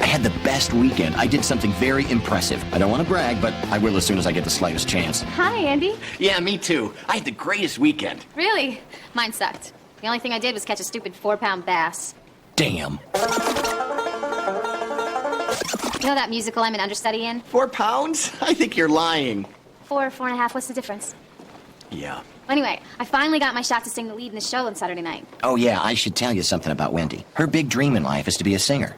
had the best weekend. I did something very impressive. I don't want to brag, but I will as soon as I get the slightest chance. Hi, Andy. Yeah, me too. I had the greatest weekend. Really? Mine sucked. The only thing I did was catch a stupid 4-pound bass. Damn. You know that musical I'm an understudy in? 4 pounds? I think you're lying. 4 or 4.5, what's the difference? Yeah. Anyway, I finally got my shot to sing the lead in the show on Saturday night. Oh, yeah, I should tell you something about Wendy. Her big dream in life is to be a singer.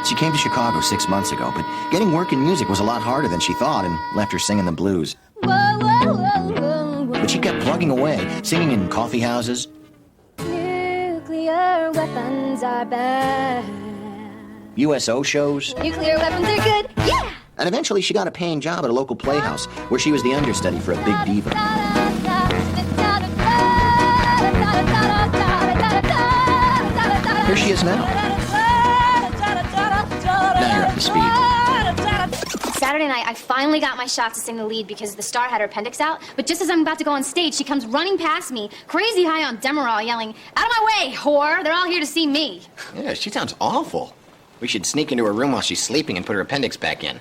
She came to Chicago 6 months ago, but getting work in music was a lot harder than she thought and left her singing the blues. Whoa, whoa, whoa, whoa, whoa. But she kept plugging away, singing in coffee houses. Nuclear weapons are bad. USO shows. Nuclear weapons are good, yeah! And eventually she got a paying job at a local playhouse where she was the understudy for a big diva. Here she is now. Now you're up to speed. Saturday night, I finally got my shot to sing the lead because the star had her appendix out. But just as I'm about to go on stage, she comes running past me, crazy high on Demerol, yelling, "Out of my way, whore! They're all here to see me." Yeah, she sounds awful. We should sneak into her room while she's sleeping and put her appendix back in.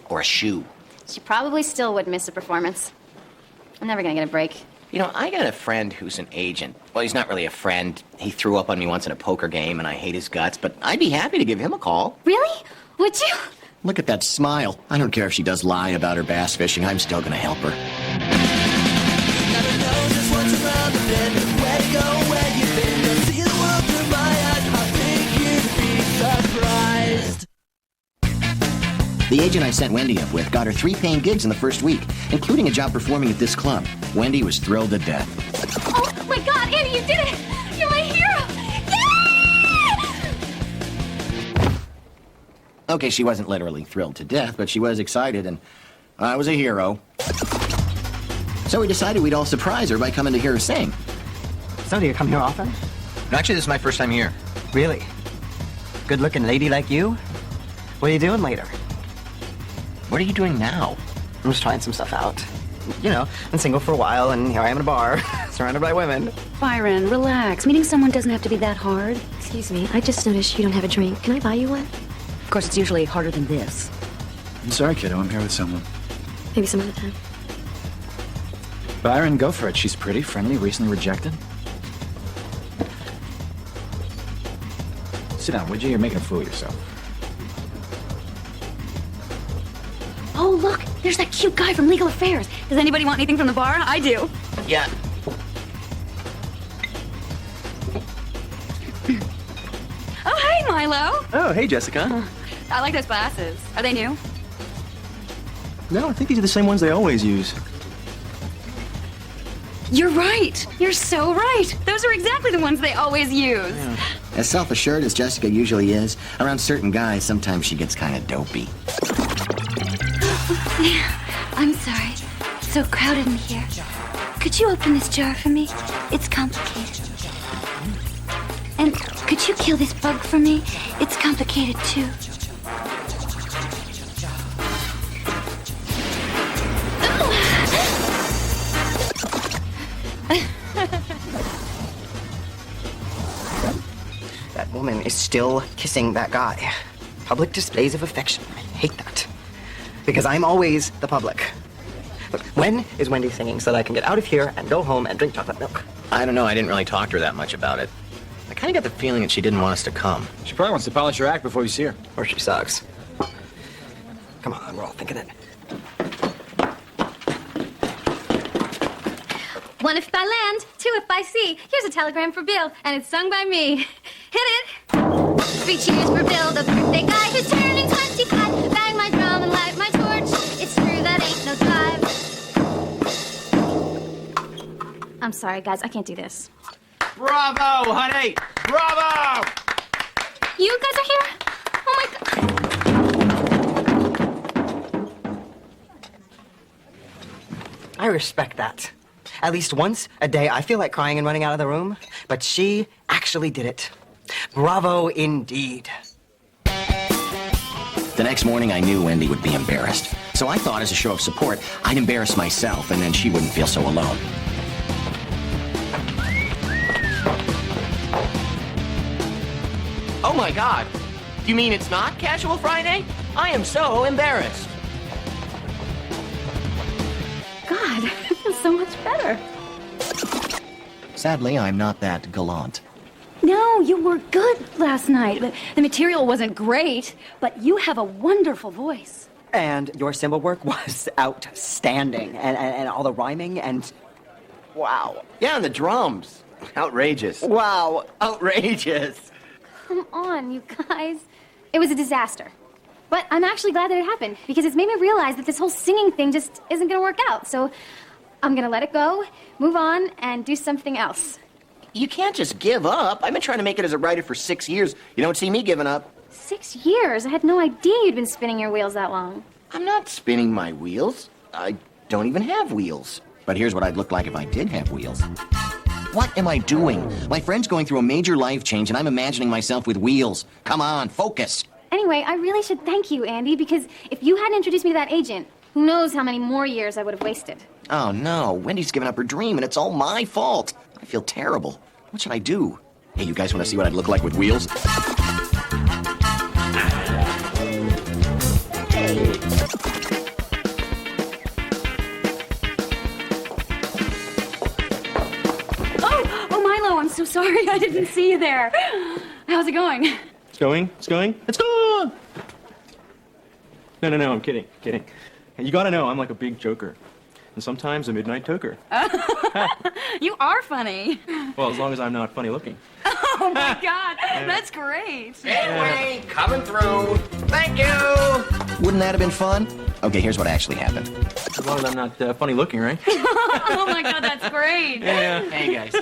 Or a shoe. She probably still would miss a performance. I'm never gonna get a break. You know, I got a friend who's an agent. Well, he's not really a friend. He threw up on me once in a poker game, and I hate his guts, but I'd be happy to give him a call. Really? Would you? Look at that smile. I don't care if she does lie about her bass fishing. I'm still gonna help her. Never knows just what's around the bend. Where to go, where you've been. Don't see the world through my eyes. I think you'd be surprised. The agent I sent Wendy up with got her 3 paying gigs in the first week, including a job performing at this club. Wendy was thrilled to death. Oh my God, Andy, you did it! You're my hero! Yeah! Okay, she wasn't literally thrilled to death, but she was excited, and I was a hero. So we decided we'd all surprise her by coming to hear her sing. So, do you come here often? Actually, this is my first time here. Really? Good-looking lady like you? What are you doing later? What are you doing now? I'm just trying some stuff out. You know, been single for a while, and here I am in a bar, surrounded by women. Byron, relax. Meeting someone doesn't have to be that hard. Excuse me, I just noticed you don't have a drink. Can I buy you one? Of course, it's usually harder than this. I'm sorry, kiddo. I'm here with someone. Maybe some other time. Byron, go for it. She's pretty, friendly, recently rejected. Sit down, would you? You're making a fool of yourself. Oh, look! There's that cute guy from Legal Affairs. Does anybody want anything from the bar? I do. Yeah. Oh, hey, Milo. Oh, hey, Jessica. I like those glasses. Are they new? No, I think these are the same ones they always use. You're right. You're so right. Those are exactly the ones they always use. Yeah. As self-assured as Jessica usually is, around certain guys, sometimes she gets kind of dopey. I'm sorry. It's so crowded in here. Could you open this jar for me? It's complicated. And could you kill this bug for me? It's complicated too. That woman is still kissing that guy. Public displays of affection. I hate that. Because I'm always the public. Look, when is Wendy singing so that I can get out of here and go home and drink chocolate milk? I don't know. I didn't really talk to her that much about it. I kind of got the feeling that she didn't want us to come. She probably wants to polish her act before you see her. Or she sucks. Come on, we're all thinking it. 1 if by land, 2 if by sea. Here's a telegram for Bill, and it's sung by me. Hit it! 3 cheers for Bill, the birthday guy who's turning 25. Bang my drum and light my torch. It's true, that ain't no jive. I'm sorry, guys, I can't do this. Bravo, honey! Bravo! You guys are here? Oh my God. I respect that. At least once a day, I feel like crying and running out of the room, but she actually did it. Bravo indeed. The next morning, I knew Wendy would be embarrassed. So I thought, as a show of support, I'd embarrass myself, and then she wouldn't feel so alone. Oh my God! You mean it's not Casual Friday? I am so embarrassed. God, I feel so much better. Sadly, I'm not that gallant. No, you were good last night. The material wasn't great, but you have a wonderful voice. And your cymbal work was outstanding. And all the rhyming and... Wow. Yeah, and the drums. Outrageous. Wow. Outrageous. Come on, you guys. It was a disaster. But I'm actually glad that it happened, because it's made me realize that this whole singing thing just isn't gonna work out. So I'm gonna let it go, move on, and do something else. You can't just give up. I've been trying to make it as a writer for 6 years. You don't see me giving up. 6 years? I had no idea you'd been spinning your wheels that long. I'm not spinning my wheels. I don't even have wheels. But here's what I'd look like if I did have wheels. What am I doing? My friend's going through a major life change, and I'm imagining myself with wheels. Come on, focus. Anyway, I really should thank you, Andy, because if you hadn't introduced me to that agent, who knows how many more years I would have wasted. Oh, no. Wendy's given up her dream, and it's all my fault. I feel terrible. What should I do? Hey, you guys want to see what I'd look like with wheels? Oh, Milo, I'm so sorry I didn't see you there. How's it going? It's going. It's gone! No, I'm kidding. Hey, you gotta know, I'm like a big joker. And sometimes a midnight toker. You are funny. Well, as long as I'm not funny looking. Oh, my God. That's great. Anyway, coming through. Thank you. Wouldn't that have been fun? Okay, here's what actually happened. As long as I'm not funny looking, right? Oh, my God, that's great. Yeah. Hey, guys.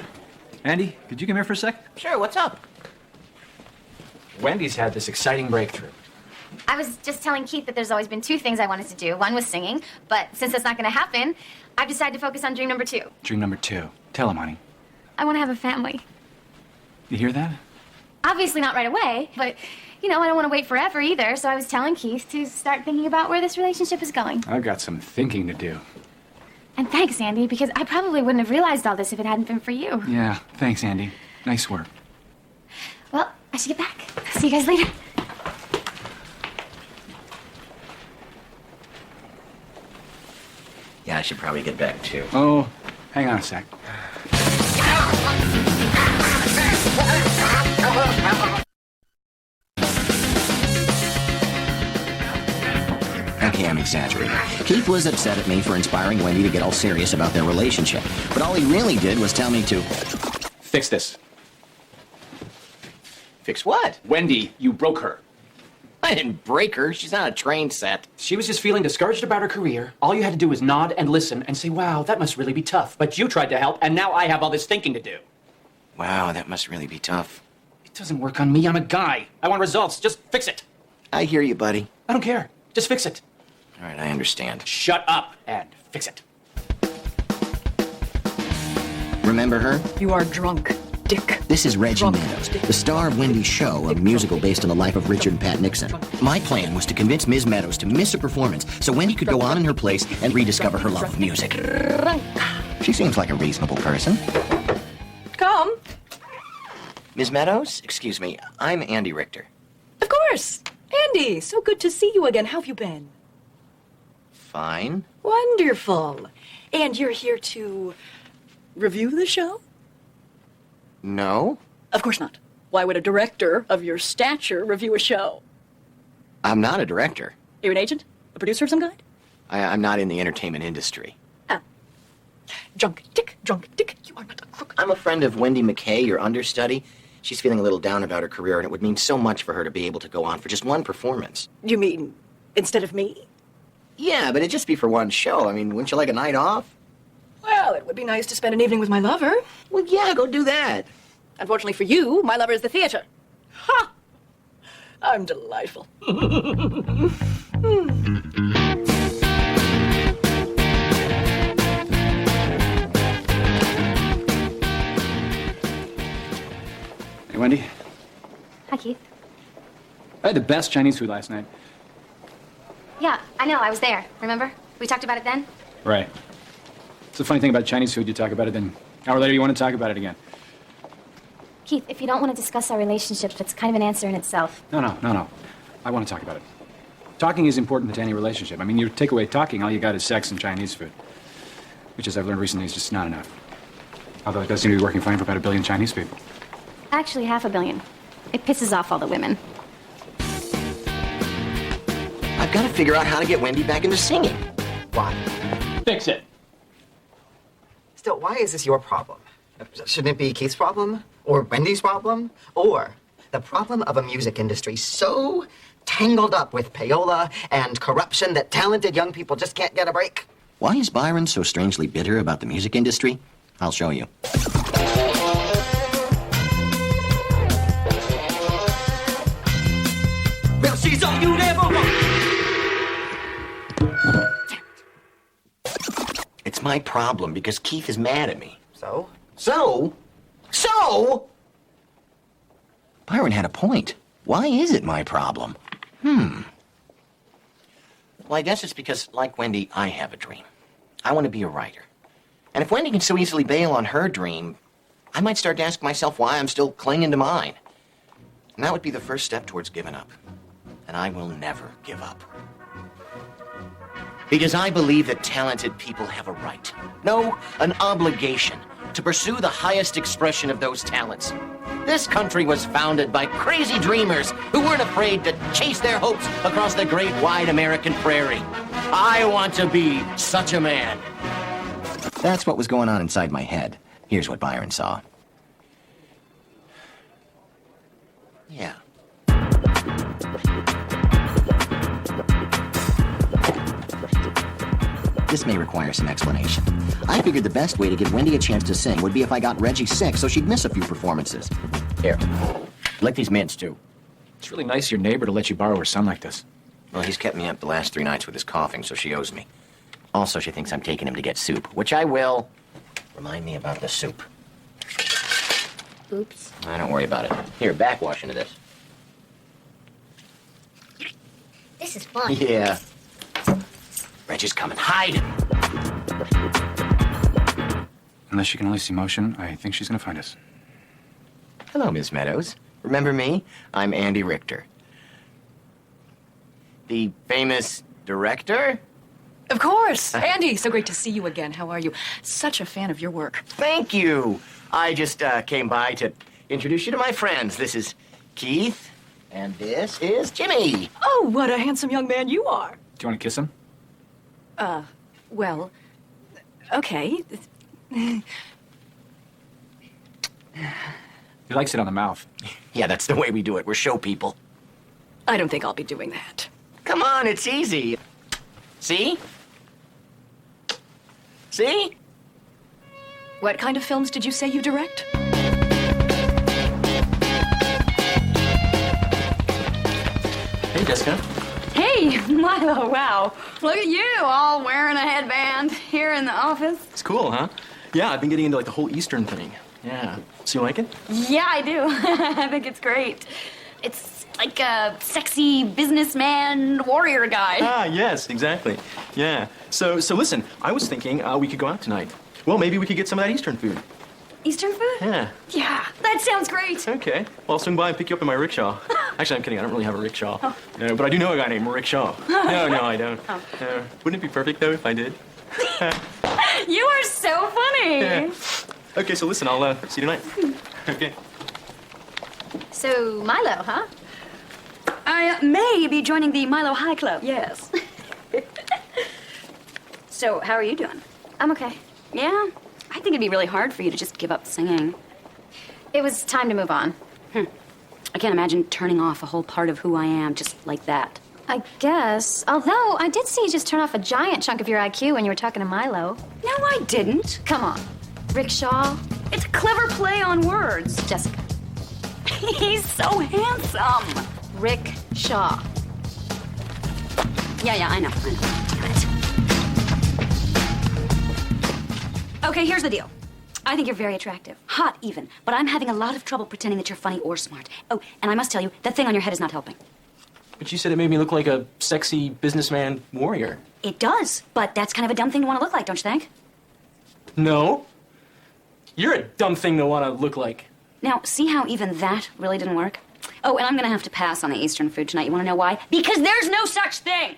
Andy, could you come here for a sec? Sure, what's up? Wendy's had this exciting breakthrough. I was just telling Keith that there's always been 2 things I wanted to do. One was singing, but since that's not going to happen, I've decided to focus on dream number 2. Dream number 2. Tell him, honey. I want to have a family. You hear that? Obviously not right away, but, I don't want to wait forever either, so I was telling Keith to start thinking about where this relationship is going. I've got some thinking to do. And thanks, Andy, because I probably wouldn't have realized all this if it hadn't been for you. Yeah, thanks, Andy. Nice work. Well, I should get back. See you guys later. Yeah, I should probably get back, too. Oh, hang on a sec. Okay, I'm exaggerating. Keith was upset at me for inspiring Wendy to get all serious about their relationship. But all he really did was tell me to... Fix this. Fix what? Wendy, you broke her. I didn't break her. She's on a train set. She was just feeling discouraged about her career. All you had to do was nod and listen and say, wow, that must really be tough. But you tried to help, and now I have all this thinking to do. Wow, that must really be tough. It doesn't work on me. I'm a guy. I want results. Just fix it. I hear you, buddy. I don't care. Just fix it. All right, I understand. Shut up and fix it. Remember her? You are drunk, Dick. This is Reggie Meadows, the star of Wendy's Show, a musical based on the life of Richard and Pat Nixon. My plan was to convince Ms. Meadows to miss a performance so Wendy could go on in her place and rediscover her love of music. She seems like a reasonable person. Come. Ms. Meadows, excuse me, I'm Andy Richter. Of course. Andy, so good to see you again. How have you been? Fine. Wonderful. And you're here to review the show? No, Of course not. Why would a director of your stature review a show? I'm not a director. You're an agent? A producer of some kind? I'm not in the entertainment industry. Ah. Drunk Dick, you are not a crook. I'm a friend of Wendy McKay, your understudy. She's feeling a little down about her career, and it would mean so much for her to be able to go on for just one performance. You mean instead of me? Yeah, but it'd just be for one show. I mean, wouldn't you like a night off? Well, it would be nice to spend an evening with my lover. Well, yeah, go do that. Unfortunately for you, my lover is the theater. Ha! I'm delightful. Hey, Wendy. Hi, Keith. I had the best Chinese food last night. Yeah, I know. I was there. Remember? We talked about it then? Right. It's the funny thing about Chinese food. You talk about it, then an hour later you want to talk about it again. Keith, if you don't want to discuss our relationship, that's kind of an answer in itself. No. I want to talk about it. Talking is important to any relationship. I mean, you take away talking, all you got is sex and Chinese food. Which, as I've learned recently, is just not enough. Although it does seem to be working fine for about 1 billion Chinese people. Actually, 500 million. It pisses off all the women. I've got to figure out how to get Wendy back into singing. Why? Fix it. Still, why is this your problem? Shouldn't it be Keith's problem? Or Wendy's problem? Or the problem of a music industry so tangled up with payola and corruption that talented young people just can't get a break? Why is Byron so strangely bitter about the music industry? I'll show you. Well, she's all you'd ever want. It's my problem because Keith is mad at me. So? So? Byron had a point. Why is it my problem? Well, I guess it's because, like Wendy, I have a dream. I want to be a writer. And if Wendy can so easily bail on her dream, I might start to ask myself why I'm still clinging to mine. And that would be the first step towards giving up. And I will never give up. Because I believe that talented people have a right, no, an obligation, to pursue the highest expression of those talents. This country was founded by crazy dreamers who weren't afraid to chase their hopes across the great wide American prairie. I want to be such a man. That's what was going on inside my head. Here's what Byron saw. Yeah. This may require some explanation. I figured the best way to give Wendy a chance to sing would be if I got Reggie sick so she'd miss a few performances. Here. Like these mints, too. It's really nice of your neighbor to let you borrow her son like this. Well, he's kept me up the last 3 nights with his coughing, so she owes me. Also, she thinks I'm taking him to get soup, which I will. Remind me about the soup. Oops. Don't worry about it. Here, backwash into this. This is fun. Yeah. Reggie's coming. Hide! Unless she can only see motion, I think she's going to find us. Hello, Miss Meadows. Remember me? I'm Andy Richter. The famous director? Of course. Andy, so great to see you again. How are you? Such a fan of your work. Thank you. I just came by to introduce you to my friends. This is Keith, and this is Jimmy. Oh, what a handsome young man you are. Do you want to kiss him? Well, okay. He likes it on the mouth. Yeah, that's the way we do it. We're show people. I don't think I'll be doing that. Come on, it's easy. See? See? What kind of films did you say you direct? Hey, Jessica. Hey, Milo, wow. Look at you, all wearing a headband here in the office. It's cool, huh? Yeah, I've been getting into like the whole Eastern thing. Yeah. So you like it? Yeah, I do. I think it's great. It's like a sexy businessman warrior guy. Ah, yes, exactly. Yeah. So listen, I was thinking we could go out tonight. Well, maybe we could get some of that Eastern food. Eastern food? Yeah. Yeah, that sounds great. Okay. Well, I'll swing by and pick you up in my rickshaw. Actually, I'm kidding. I don't really have a rickshaw. Oh. No, but I do know a guy named Rickshaw. No, I don't. Oh. Wouldn't it be perfect, though, if I did? You are so funny. Yeah. Okay, so listen, I'll see you tonight. Okay. So, Milo, huh? I may be joining the Milo High Club, yes. So, how are you doing? I'm okay. Yeah? I think it'd be really hard for you to just give up singing. It was time to move on. I can't imagine turning off a whole part of who I am just like that. I guess. Although, I did see you just turn off a giant chunk of your IQ when you were talking to Milo. No, I didn't. Come on. Rickshaw. It's a clever play on words. Jessica. He's so handsome. Rickshaw. Yeah, I know. Damn it. Okay, here's the deal. I think you're very attractive. Hot, even. But I'm having a lot of trouble pretending that you're funny or smart. Oh, and I must tell you, that thing on your head is not helping. But you said it made me look like a sexy businessman warrior. It does, but that's kind of a dumb thing to want to look like, don't you think? No. You're a dumb thing to want to look like. Now, see how even that really didn't work? Oh, and I'm gonna have to pass on the Eastern food tonight. You wanna know why? Because there's no such thing!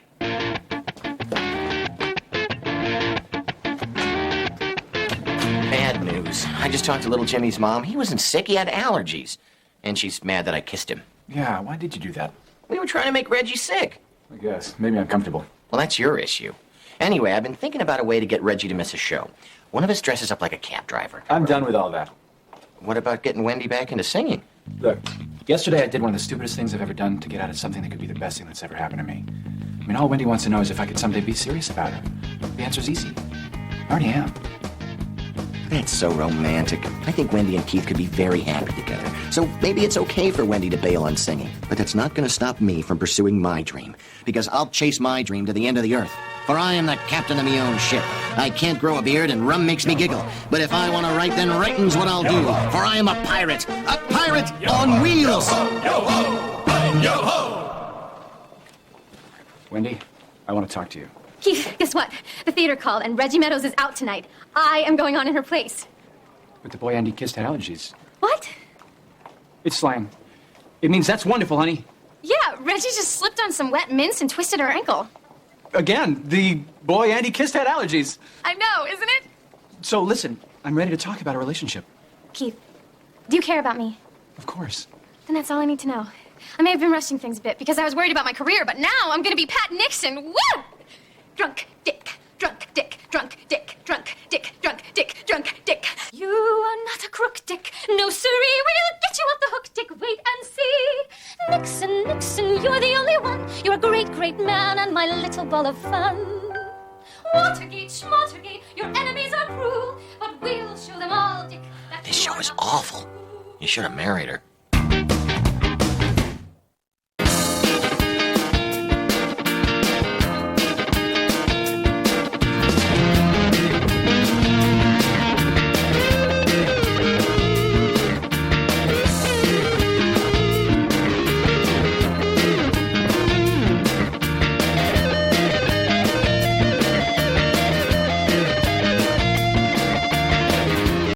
Bad news. I just talked to little Jimmy's mom. He wasn't sick, he had allergies. And she's mad that I kissed him. Yeah, why did you do that? We were trying to make Reggie sick. I guess. Maybe uncomfortable. Well, that's your issue. Anyway, I've been thinking about a way to get Reggie to miss a show. One of us dresses up like a cab driver. I'm done with all that. What about getting Wendy back into singing? Look, yesterday I did one of the stupidest things I've ever done to get out of something that could be the best thing that's ever happened to me. I mean, all Wendy wants to know is if I could someday be serious about her. The answer's easy. I already am. That's so romantic. I think Wendy and Keith could be very happy together. So maybe it's okay for Wendy to bail on singing. But that's not going to stop me from pursuing my dream. Because I'll chase my dream to the end of the earth. For I am the captain of me own ship. I can't grow a beard and rum makes me giggle. But if I want to write, then writing's what I'll do. For I am a pirate. A pirate on wheels. Yo-ho! Yo-ho! Wendy, I want to talk to you. Keith, guess what? The theater called, and Reggie Meadows is out tonight. I am going on in her place. But the boy Andy kissed had allergies. What? It's slang. It means that's wonderful, honey. Yeah, Reggie just slipped on some wet mints and twisted her ankle. Again, the boy Andy kissed had allergies. I know, isn't it? So listen, I'm ready to talk about our relationship. Keith, do you care about me? Of course. Then that's all I need to know. I may have been rushing things a bit because I was worried about my career, but now I'm going to be Pat Nixon. Woo! Drunk dick, drunk dick, drunk dick, drunk dick, drunk dick, drunk dick. You are not a crook, Dick. No, siree, we'll get you off the hook, Dick. Wait and see. Nixon, Nixon, you're the only one. You're a great, great man and my little ball of fun. Watergate, Schmaltergate, your enemies are cruel, but we'll show them all, Dick. This show is awful. You should have married her.